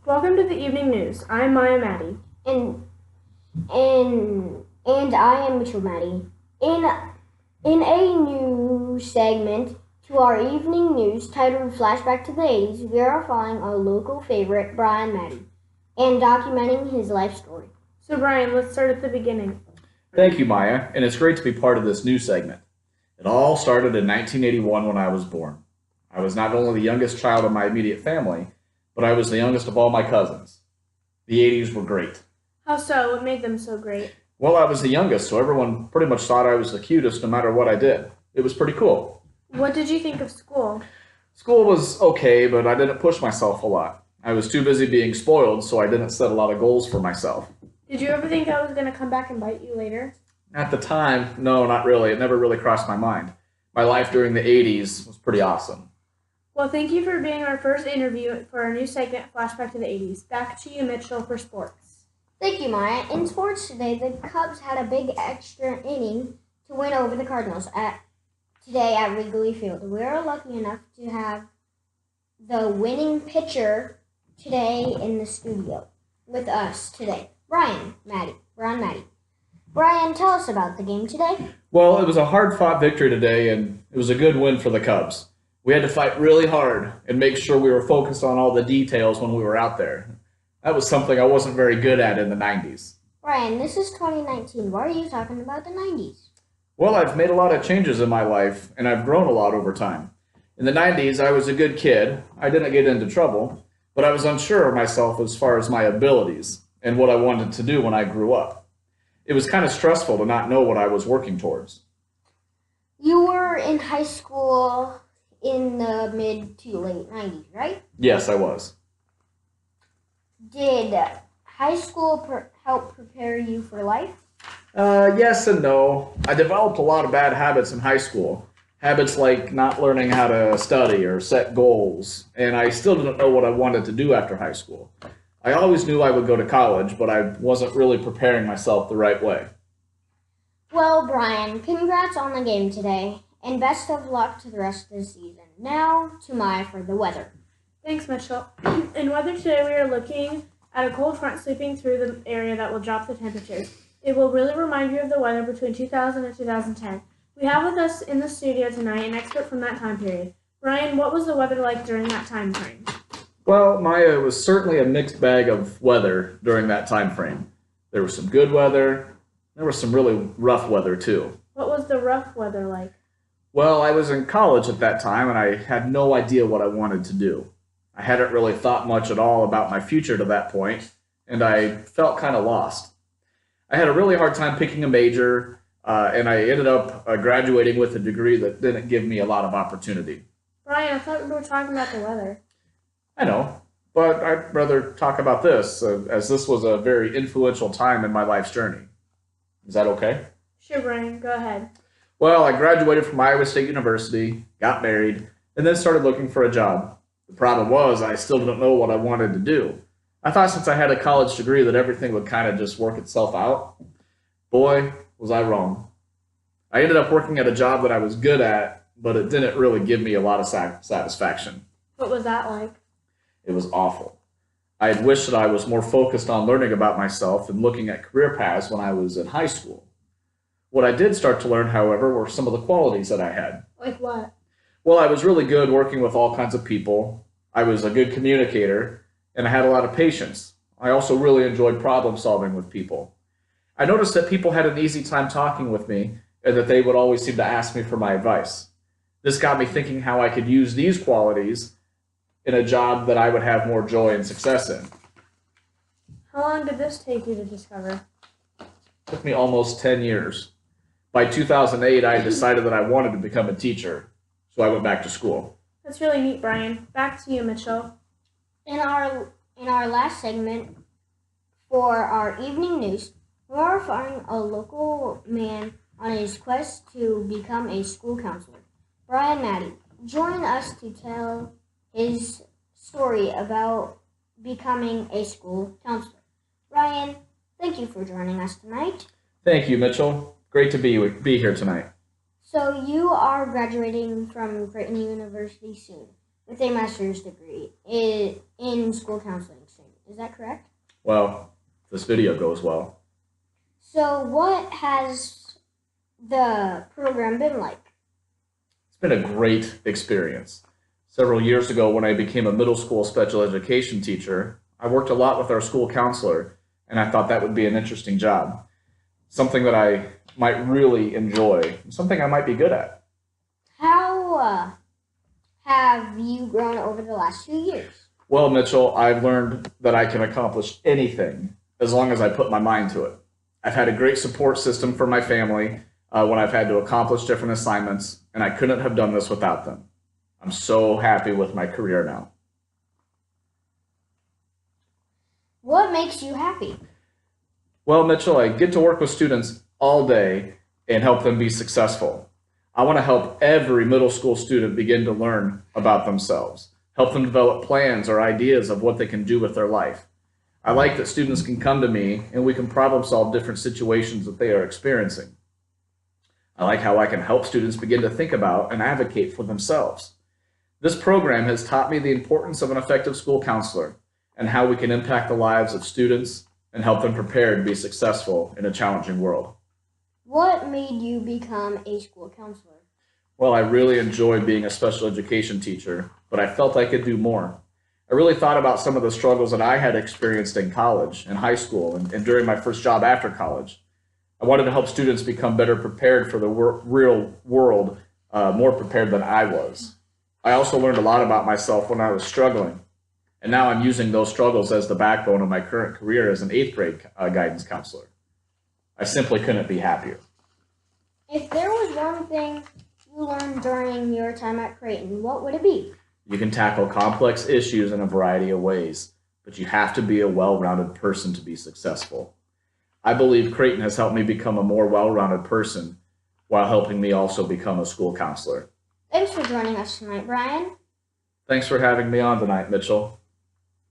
Welcome to the evening news. I'm Maya Maddie. And and I am Mitchell Maddie. In a new segment to our evening news titled Flashback to the 80s, we are following our local favorite, Brian Maddie, and documenting his life story. So, Brian, let's start at the beginning. Thank you, Maya, and it's great to be part of this new segment. It all started in 1981 when I was born. I was not only the youngest child of my immediate family, but I was the youngest of all my cousins. The 80s were great. How so? What made them so great? Well, I was the youngest, so everyone pretty much thought I was the cutest no matter what I did. It was pretty cool. What did you think of school? School was okay, but I didn't push myself a lot. I was too busy being spoiled, so I didn't set a lot of goals for myself. Did you ever think I was going to come back and bite you later? At the time, no, not really. It never really crossed my mind. My life during the 80s was pretty awesome. Well, thank you for being our first interview for our new segment, Flashback to the 80s. Back to you, Mitchell, for sports. Thank you, Maya. In sports today, the Cubs had a big extra inning to win over the Cardinals today at Wrigley Field. We are lucky enough to have the winning pitcher today in the studio with us today, Brian Maddie. Brian, tell us about the game today. Well, it was a hard-fought victory today, and it was a good win for the Cubs. We had to fight really hard and make sure we were focused on all the details when we were out there. That was something I wasn't very good at in the 90s. Brian, this is 2019. Why are you talking about the 90s? Well, I've made a lot of changes in my life, and I've grown a lot over time. In the 90s, I was a good kid. I didn't get into trouble, but I was unsure of myself as far as my abilities and what I wanted to do when I grew up. It was kind of stressful to not know what I was working towards. You were in high school in the mid to late 90s, right? Yes, I was. Did high school help prepare you for life? Yes and no. I developed a lot of bad habits in high school. Habits like not learning how to study or set goals, and I still didn't know what I wanted to do after high school. I always knew I would go to college, but I wasn't really preparing myself the right way. Well, Brian, congrats on the game today, and best of luck to the rest of the season. Now to Maya for the weather. Thanks, Mitchell. In weather today, we are looking at a cold front sweeping through the area that will drop the temperatures. It will really remind you of the weather between 2000 and 2010. We have with us in the studio tonight an expert from that time period. Brian, what was the weather like during that time frame? Well, Maya, it was certainly a mixed bag of weather during that time frame. There was some good weather. There was some really rough weather, too. What was the rough weather like? Well, I was in college at that time, and I had no idea what I wanted to do. I hadn't really thought much at all about my future to that point, and I felt kind of lost. I had a really hard time picking a major, and I ended up graduating with a degree that didn't give me a lot of opportunity. Brian, I thought we were talking about the weather. I know, but I'd rather talk about this, as this was a very influential time in my life's journey. Is that okay? Sure, Brian, go ahead. Well, I graduated from Iowa State University, got married, and then started looking for a job. The problem was I still didn't know what I wanted to do. I thought since I had a college degree that everything would kind of just work itself out. Boy, was I wrong. I ended up working at a job that I was good at, but it didn't really give me a lot of satisfaction. What was that like? It was awful. I had wished that I was more focused on learning about myself and looking at career paths when I was in high school. What I did start to learn, however, were some of the qualities that I had. Like what? Well, I was really good working with all kinds of people. I was a good communicator, and I had a lot of patience. I also really enjoyed problem solving with people. I noticed that people had an easy time talking with me, and that they would always seem to ask me for my advice. This got me thinking how I could use these qualities in a job that I would have more joy and success in. How long did this take you to discover? It took me almost 10 years. By 2008, I decided that I wanted to become a teacher, so I went back to school. That's really neat, Brian. Back to you, Mitchell. In our last segment for our evening news, we are following a local man on his quest to become a school counselor. Brian Maddie, join us to tell his story about becoming a school counselor. Brian, thank you for joining us tonight. Thank you, Mitchell. Great to be here tonight. So you are graduating from Creighton University soon with a master's degree in school counseling Is that correct? Well, this video goes well. So, what has the program been like? It's been a great experience. Several years ago, when I became a middle school special education teacher, I worked a lot with our school counselor, and I thought that would be an interesting job. Something that I might really enjoy, something I might be good at. How have you grown over the last 2 years? Well, Mitchell, I've learned that I can accomplish anything as long as I put my mind to it. I've had a great support system for my family when I've had to accomplish different assignments, and I couldn't have done this without them. I'm so happy with my career now. What makes you happy? Well, Mitchell, I get to work with students all day and help them be successful. I want to help every middle school student begin to learn about themselves, help them develop plans or ideas of what they can do with their life. I like that students can come to me and we can problem solve different situations that they are experiencing. I like how I can help students begin to think about and advocate for themselves. This program has taught me the importance of an effective school counselor and how we can impact the lives of students and help them prepare to be successful in a challenging world. What made you become a school counselor? Well, I really enjoyed being a special education teacher, but I felt I could do more. I really thought about some of the struggles that I had experienced in college and high school and during my first job after college. I wanted to help students become better prepared for the real world, more prepared than I was. I also learned a lot about myself when I was struggling, and now I'm using those struggles as the backbone of my current career as an 8th grade guidance counselor. I simply couldn't be happier. If there was one thing you learned during your time at Creighton, what would it be? You can tackle complex issues in a variety of ways, but you have to be a well-rounded person to be successful. I believe Creighton has helped me become a more well-rounded person while helping me also become a school counselor. Thanks for joining us tonight, Brian. Thanks for having me on tonight, Mitchell.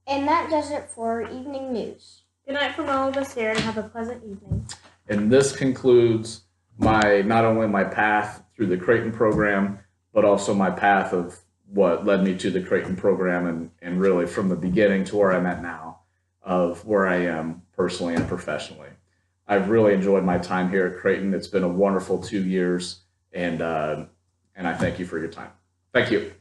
And that does it for evening news. Good night from all of us here, and have a pleasant evening. And this concludes not only my path through the Creighton program, but also my path of what led me to the Creighton program and really from the beginning to where I'm at now, of where I am personally and professionally. I've really enjoyed my time here at Creighton. It's been a wonderful 2 years, and I thank you for your time. Thank you.